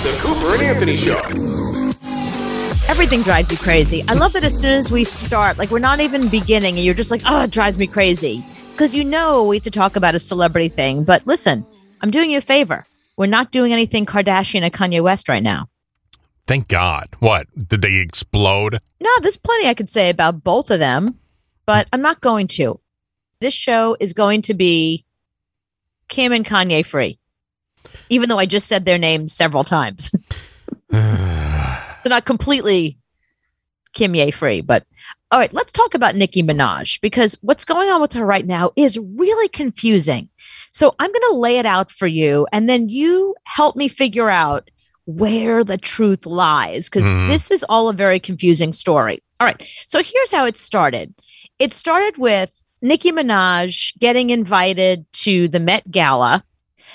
The Cooper and Anthony Show. Everything drives you crazy. I love that as soon as we start, like we're not even beginning and you're just like, oh, it drives me crazy. Because we have to talk about a celebrity thing. But listen, I'm doing you a favor. We're not doing anything Kardashian and Kanye West right now. Thank God. What? Did they explode? No, there's plenty I could say about both of them, but I'm not going to. This show is going to be Kim and Kanye free, even though I just said their names several times. So not completely Kim-Ye free, but all right, let's talk about Nicki Minaj, because what's going on with her right now is really confusing. So I'm going to lay it out for you, and then you help me figure out where the truth lies, because this is all a very confusing story. All right, so here's how it started. It started with Nicki Minaj getting invited to the Met Gala.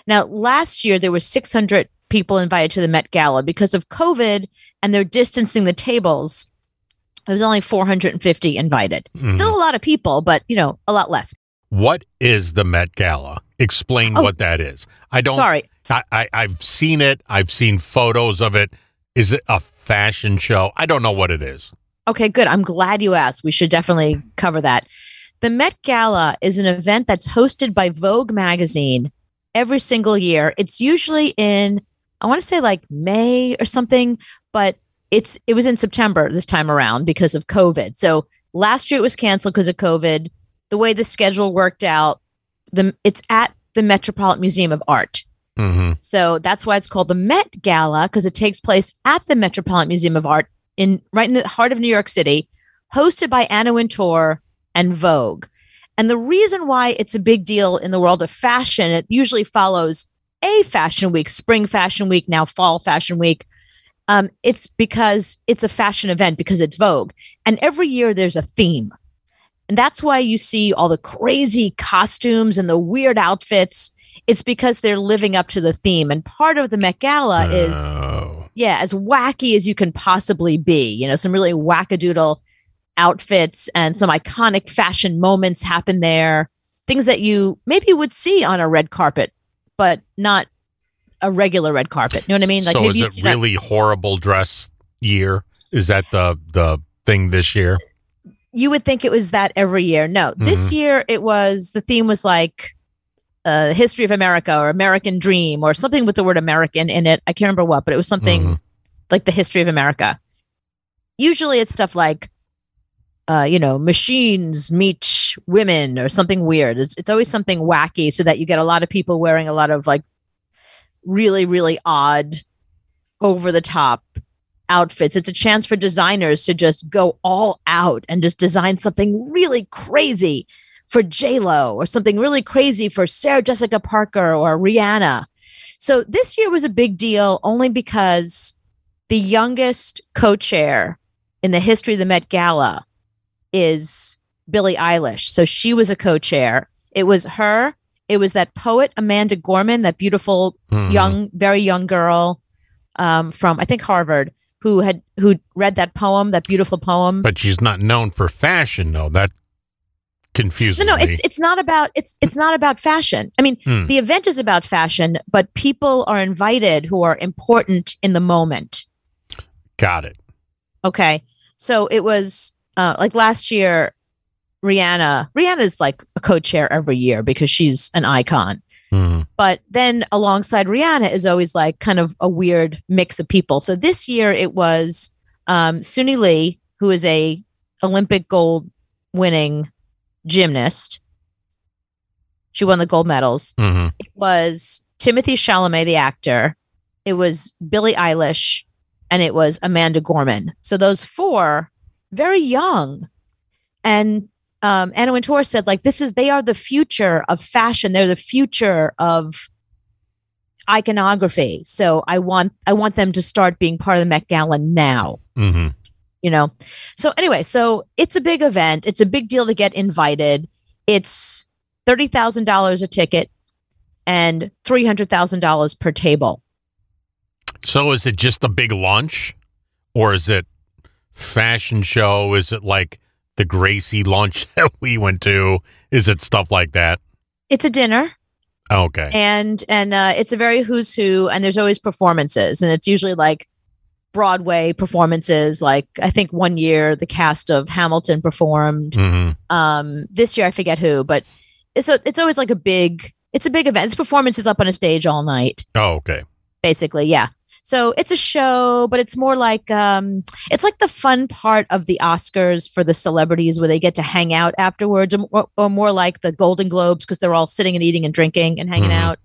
Now, last year, there were 600 people invited to the Met Gala. Because of COVID and they're distancing the tables, there was only 450 invited. Still a lot of people, but, a lot less. What is the Met Gala? Explain what that is. I don't. Sorry. I've seen it. I've seen photos of it. Is it a fashion show? I don't know what it is. Okay, good. I'm glad you asked. We should definitely cover that. The Met Gala is an event that's hosted by Vogue magazine every single year. It's usually in, I want to say like May or something, but it was in September this time around because of COVID. So last year it was canceled because of COVID. The way the schedule worked out, it's at the Metropolitan Museum of Art. So that's why it's called the Met Gala, because it takes place at the Metropolitan Museum of Art right in the heart of New York City, hosted by Anna Wintour and Vogue. And the reason why it's a big deal in the world of fashion, it usually follows a fashion week, spring fashion week, now fall fashion week. It's because it's a fashion event, because it's Vogue. And every year there's a theme. And that's why you see all the crazy costumes and the weird outfits. It's because they're living up to the theme. And part of the Met Gala is, as wacky as you can possibly be. Some really wackadoodle outfits and some iconic fashion moments happen there. Things that you maybe would see on a red carpet, but not a regular red carpet. You know what I mean? Like, so maybe is it really horrible dress year? Is that the thing this year? You would think it was that every year. No, this year the theme was like history of America or American dream or something with the word American in it. I can't remember what, but it was something like the history of America. Usually it's stuff like, machines meet women or something weird. It's always something wacky so that you get a lot of people wearing a lot of like really, really odd, over the top outfits. It's a chance for designers to just go all out and just design something really crazy for J-Lo or something really crazy for Sarah Jessica Parker or Rihanna. So this year was a big deal only because the youngest co-chair in the history of the Met Gala is Billie Eilish. So she was a co-chair. It was her. It was that poet Amanda Gorman, that beautiful very young girl from I think Harvard, who read that poem, that beautiful poem. But she's not known for fashion, though. That confuses No, me. it's not about fashion. I mean, the event is about fashion, but people are invited who are important in the moment. Got it. Okay, so it was like last year. Rihanna's like a co-chair every year because she's an icon. But then alongside Rihanna is always like kind of a weird mix of people. So this year it was Suni Lee, who is a Olympic gold winning gymnast. She won the gold medals. It was Timothée Chalamet, the actor. It was Billie Eilish, and it was Amanda Gorman. So those four, very young. And Anna Wintour said, like, they are the future of fashion. They're the future of iconography. So I want them to start being part of the Met Gala now. So anyway, so it's a big event. It's a big deal to get invited. It's $30,000 a ticket and $300,000 per table. So is it just a big lunch, or is it fashion show? Is it like the Gracie lunch that we went to? Is it stuff like that? It's a dinner. Okay. And it's a very who's who, and there's always performances, and it's usually like Broadway performances. Like I think one year the cast of Hamilton performed. This year I forget who, but it's always like a big event. It's performances up on a stage all night. Oh, okay. Basically, yeah. So it's a show, but it's more like it's like the fun part of the Oscars for the celebrities where they get to hang out afterwards, or more like the Golden Globes because they're all sitting and eating and drinking and hanging out.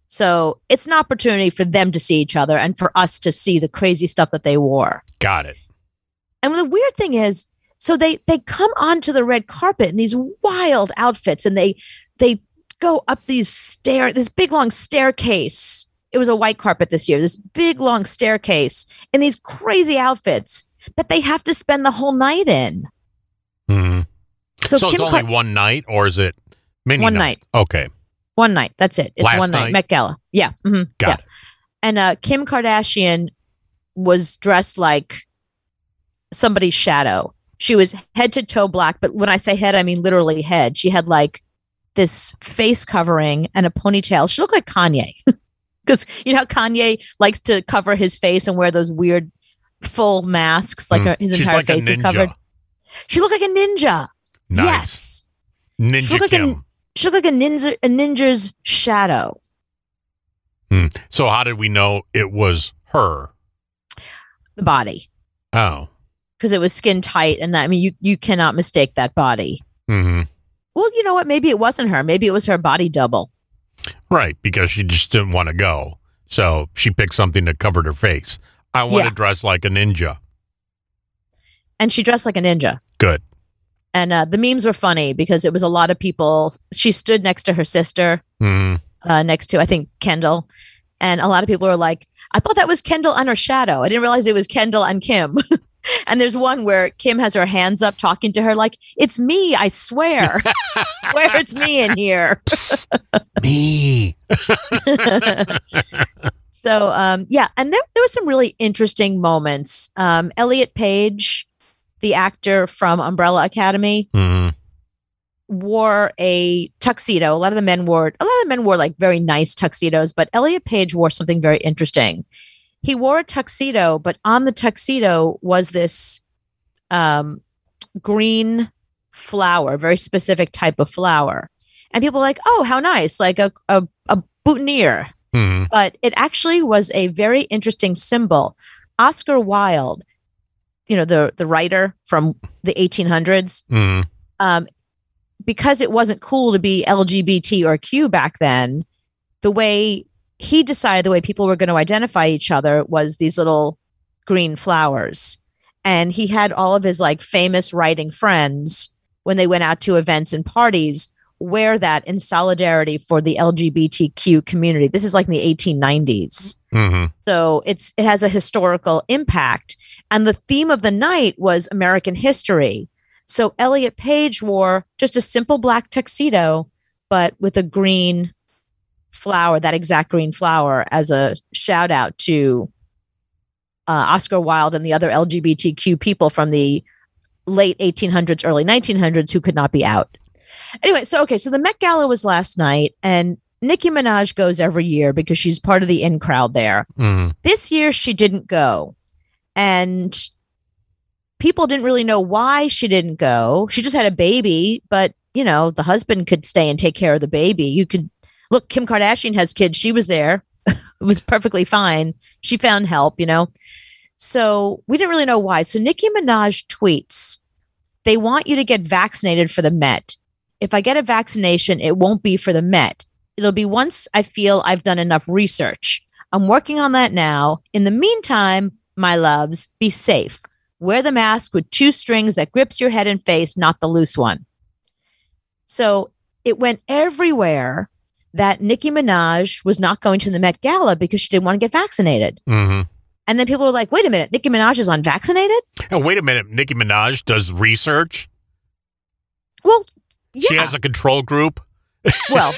So it's an opportunity for them to see each other and for us to see the crazy stuff that they wore. Got it. And the weird thing is, so they come onto the red carpet in these wild outfits, and they go up this big long staircase. It was a white carpet this year, this big long staircase in these crazy outfits that they have to spend the whole night in. So it's only one night, or is it many one night? Okay. One night. That's it. It's Last one night. Met Gala. Yeah. Got it. And Kim Kardashian was dressed like somebody's shadow. She was head to toe black, but when I say head, I mean literally head. She had like this face covering and a ponytail. She looked like Kanye. Because you know how Kanye likes to cover his face and wear those weird full masks, like his entire face is covered. She looked like a ninja. Nice. Yes. Ninja Kim. She looked like a ninja's shadow. So how did we know it was her? The body. Oh. Because it was skin tight, and I mean, you cannot mistake that body. Well, you know what? Maybe it wasn't her. Maybe it was her body double. Right, because she just didn't want to go. So she picked something that covered her face. I want to dress like a ninja. And she dressed like a ninja. Good. And the memes were funny because it was a lot of people. She stood next to her sister, next to, I think, Kendall. And a lot of people were like, I thought that was Kendall and her shadow. I didn't realize it was Kendall and Kim. And there's one where Kim has her hands up talking to her like, it's me, I swear. I swear it's me in here. Psst, me. So, yeah. And there was some really interesting moments. Elliot Page, the actor from Umbrella Academy, wore a tuxedo. A lot of the men wore like very nice tuxedos, but Elliot Page wore something very interesting. He wore a tuxedo, but on the tuxedo was this green flower, very specific type of flower. And people were like, oh, how nice, like a boutonniere. But it actually was a very interesting symbol. Oscar Wilde, you know, the writer from the 1800s, because it wasn't cool to be LGBT or Q back then, the way he decided the way people were going to identify each other was these little green flowers. And he had all of his like famous writing friends, when they went out to events and parties, wear that in solidarity for the LGBTQ community. This is like in the 1890s. So it has a historical impact. And the theme of the night was American history. So Elliot Page wore just a simple black tuxedo, but with a green flower, that exact green flower, as a shout out to Oscar Wilde and the other LGBTQ people from the late 1800s, early 1900s who could not be out. Anyway, so the Met Gala was last night, and Nicki Minaj goes every year because she's part of the in crowd there. This year she didn't go, and people didn't really know why she didn't go. She just had a baby, but you know, the husband could stay and take care of the baby. You could look, Kim Kardashian has kids. She was there. It was perfectly fine. She found help, you know. So we didn't really know why. So Nicki Minaj tweets, they want you to get vaccinated for the Met. If I get a vaccination, it won't be for the Met. It'll be once I feel I've done enough research. I'm working on that now. In the meantime, my loves, be safe. Wear the mask with 2 strings that grips your head and face, not the loose one. So it went everywhere that Nicki Minaj was not going to the Met Gala because she didn't want to get vaccinated. And then people were like, wait a minute, Nicki Minaj is unvaccinated? And wait a minute, Nicki Minaj does research? Well, yeah. She has a control group? Well,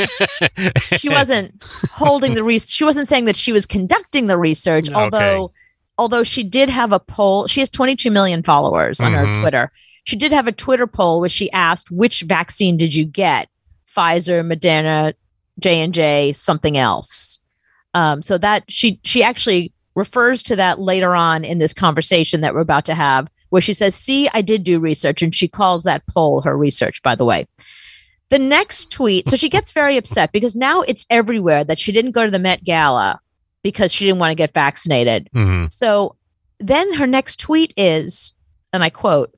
she wasn't holding the research. She wasn't saying that she was conducting the research, although she did have a poll. She has 22 million followers on her Twitter. She did have a Twitter poll where she asked, which vaccine did you get? Pfizer, Moderna, J&J something else. So that she actually refers to that later on in this conversation that we're about to have, where she says, see, I did do research. And she calls that poll her research, by the way. The next tweet, so she gets very upset because now it's everywhere that she didn't go to the Met Gala because she didn't want to get vaccinated. Mm-hmm. So then her next tweet is, and I quote,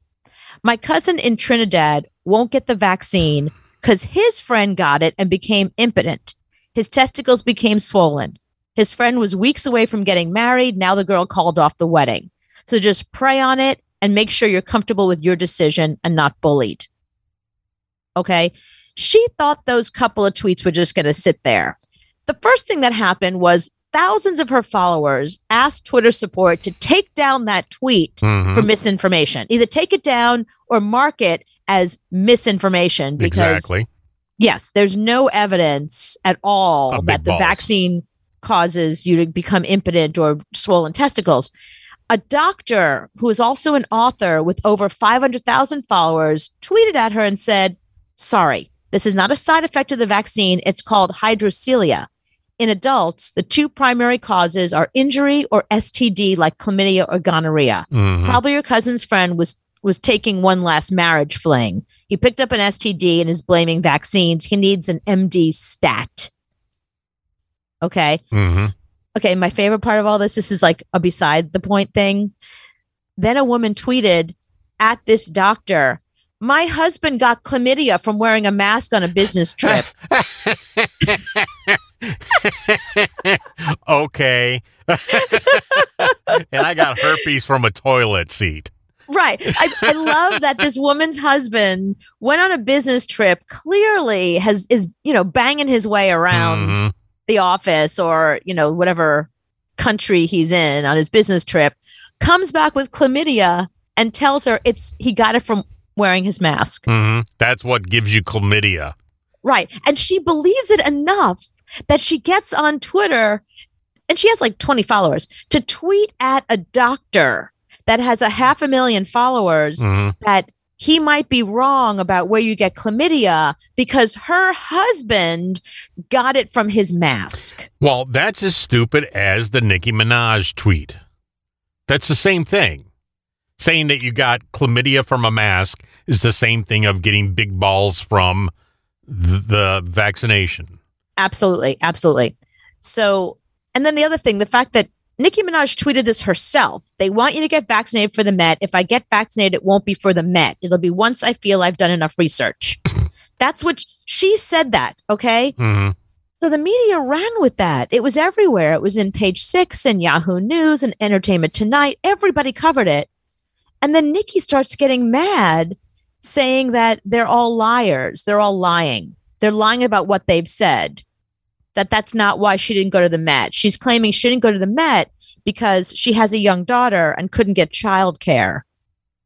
my cousin in Trinidad won't get the vaccine because his friend got it and became impotent. His testicles became swollen. His friend was weeks away from getting married. Now the girl called off the wedding. So just pray on it and make sure you're comfortable with your decision and not bullied. Okay. She thought those couple of tweets were just going to sit there. The first thing that happened was thousands of her followers asked Twitter support to take down that tweet for misinformation. Either take it down or mark it as misinformation. Because, exactly. Yes, there's no evidence at all that the vaccine causes you to become impotent or swollen testicles. A doctor who is also an author with over 500,000 followers tweeted at her and said, sorry, this is not a side effect of the vaccine. It's called hydrocelia. In adults, the two primary causes are injury or STD like chlamydia or gonorrhea. Mm-hmm. Probably your cousin's friend was taking one last marriage fling. He picked up an STD and is blaming vaccines. He needs an MD stat. Okay. Mm-hmm. Okay. My favorite part of all this is like a beside the point thing. Then a woman tweeted at this doctor, my husband got chlamydia from wearing a mask on a business trip. Okay. And I got herpes from a toilet seat. Right. I love that this woman's husband went on a business trip, clearly is banging his way around the office or, whatever country he's in on his business trip, comes back with chlamydia and tells her he got it from wearing his mask. Mm-hmm. That's what gives you chlamydia. Right. And she believes it enough that she gets on Twitter, and she has like 20 followers, to tweet at a doctor that has 500,000 followers that he might be wrong about where you get chlamydia because her husband got it from his mask. Well, that's as stupid as the Nicki Minaj tweet. That's the same thing. Saying that you got chlamydia from a mask is the same thing of getting big balls from the vaccination. Absolutely. Absolutely. So, and then the other thing, the fact that Nicki Minaj tweeted this herself. They want you to get vaccinated for the Met. If I get vaccinated, it won't be for the Met. It'll be once I feel I've done enough research. That's what she said that. Okay. Mm-hmm. So the media ran with that. It was everywhere. It was in Page 6 and Yahoo News and Entertainment Tonight. Everybody covered it. And then Nicki starts getting mad, saying that they're all liars. They're all lying. They're lying about what they've said. That's not why she didn't go to the Met. She's claiming she didn't go to the Met because she has a young daughter and couldn't get childcare.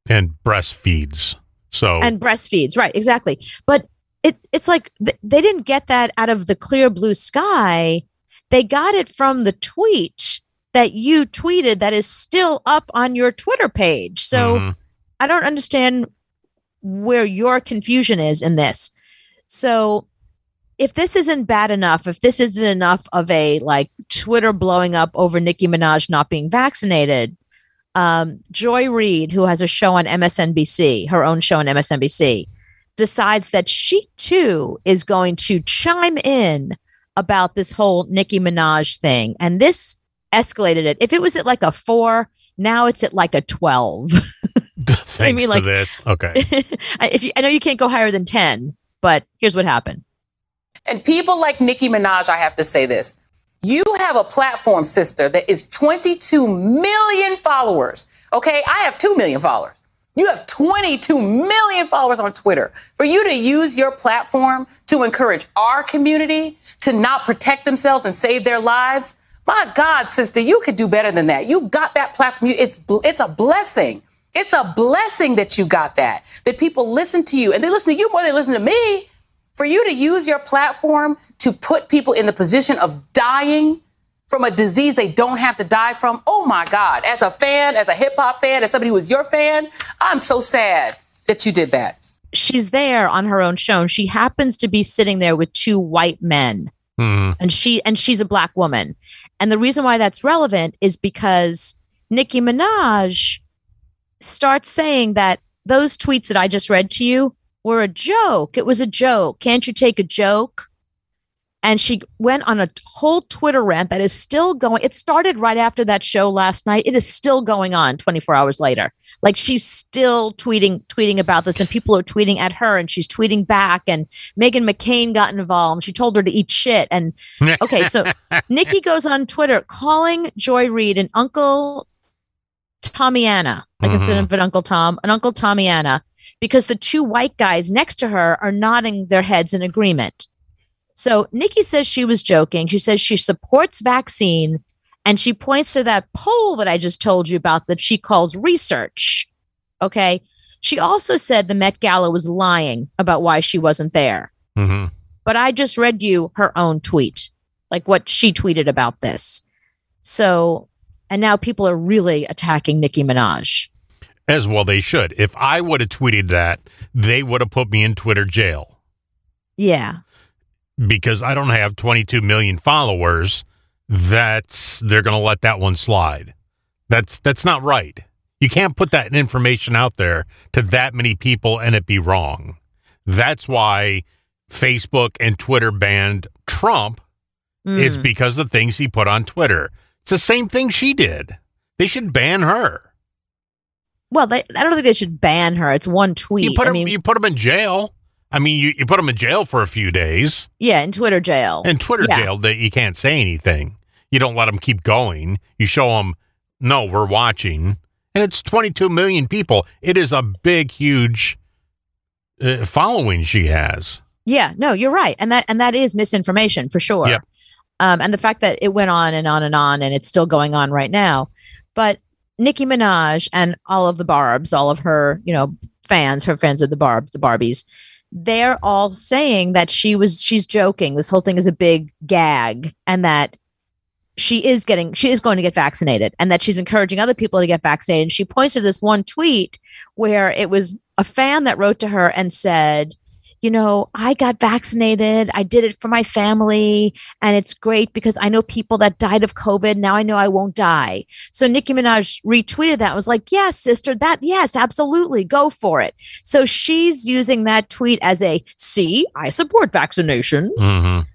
And breastfeeds. And breastfeeds. Right, exactly. But it's like they didn't get that out of the clear blue sky. They got it from the tweet that you tweeted that is still up on your Twitter page. So I don't understand where your confusion is in this. So if this isn't bad enough, if this isn't enough of a like Twitter blowing up over Nicki Minaj not being vaccinated, Joy Reid, who has a show on MSNBC, her own show on MSNBC, decides that she too is going to chime in about this whole Nicki Minaj thing. And this escalated it. If it was at like a 4, now it's at like a 12. Thanks to this. Okay. I know you can't go higher than 10, but here's what happened. And people like Nicki Minaj, I have to say this. You have a platform, sister, that is 22 million followers. Okay, I have 2 million followers. You have 22 million followers on Twitter. For you to use your platform to encourage our community to not protect themselves and save their lives, my God, sister, you could do better than that. You got that platform. It's a blessing. It's a blessing that you got that people listen to you, and they listen to you more than they listen to me. For you to use your platform to put people in the position of dying from a disease they don't have to die from. Oh, my God. As a fan, as a hip hop fan, as somebody who was your fan, I'm so sad that you did that. She's there on her own show. And she happens to be sitting there with 2 white men. And she's a black woman. And the reason why that's relevant is because Nicki Minaj starts saying that those tweets that I just read to you were a joke. It was a joke. Can't you take a joke? And she went on a whole Twitter rant that is still going. It started right after that show last night. It is still going on 24 hours later. Like, she's still tweeting about this, and people are tweeting at her, and she's tweeting back. And Meghan McCain got involved. She told her to eat shit. And okay, so Nicki goes on Twitter calling Joy Reid an Uncle Tommyanna, like instead of an Uncle Tom, an Uncle Tommyanna, because the two white guys next to her are nodding their heads in agreement. So Nicki says she was joking. She says she supports vaccine, and she points to that poll that I just told you about that she calls research. Okay. She also said the Met Gala was lying about why she wasn't there. But I just read you her own tweet, like what she tweeted about this. So, and now people are really attacking Nicki Minaj. As well they should. If I would have tweeted that, they would have put me in Twitter jail. Yeah. Because I don't have 22 million followers, they're going to let that one slide. That's not right. You can't put that information out there to that many people and it be wrong. That's why Facebook and Twitter banned Trump. It's because of things he put on Twitter. It's the same thing she did. They should ban her. Well, I don't think they should ban her. It's one tweet. You put them in jail. I mean, you put them in jail for a few days. Yeah, in Twitter jail. In Twitter jail, you can't say anything. You don't let them keep going. You show them, no, we're watching. And it's 22 million people. It is a big, huge following she has. Yeah, no, you're right. And that is misinformation for sure. Yep. And the fact that it went on and on and on, and it's still going on right now. But Nicki Minaj and all of the Barbs, all of her, fans, her fans of the Barbies, they're all saying that she's joking. This whole thing is a big gag, and that she is going to get vaccinated, and that she's encouraging other people to get vaccinated. And she points to this one tweet where it was a fan that wrote to her and said, I got vaccinated. I did it for my family. And it's great because I know people that died of COVID. Now I know I won't die. So Nicki Minaj retweeted that and was like, yes, sister, yes, absolutely. Go for it. So she's using that tweet as see, I support vaccinations.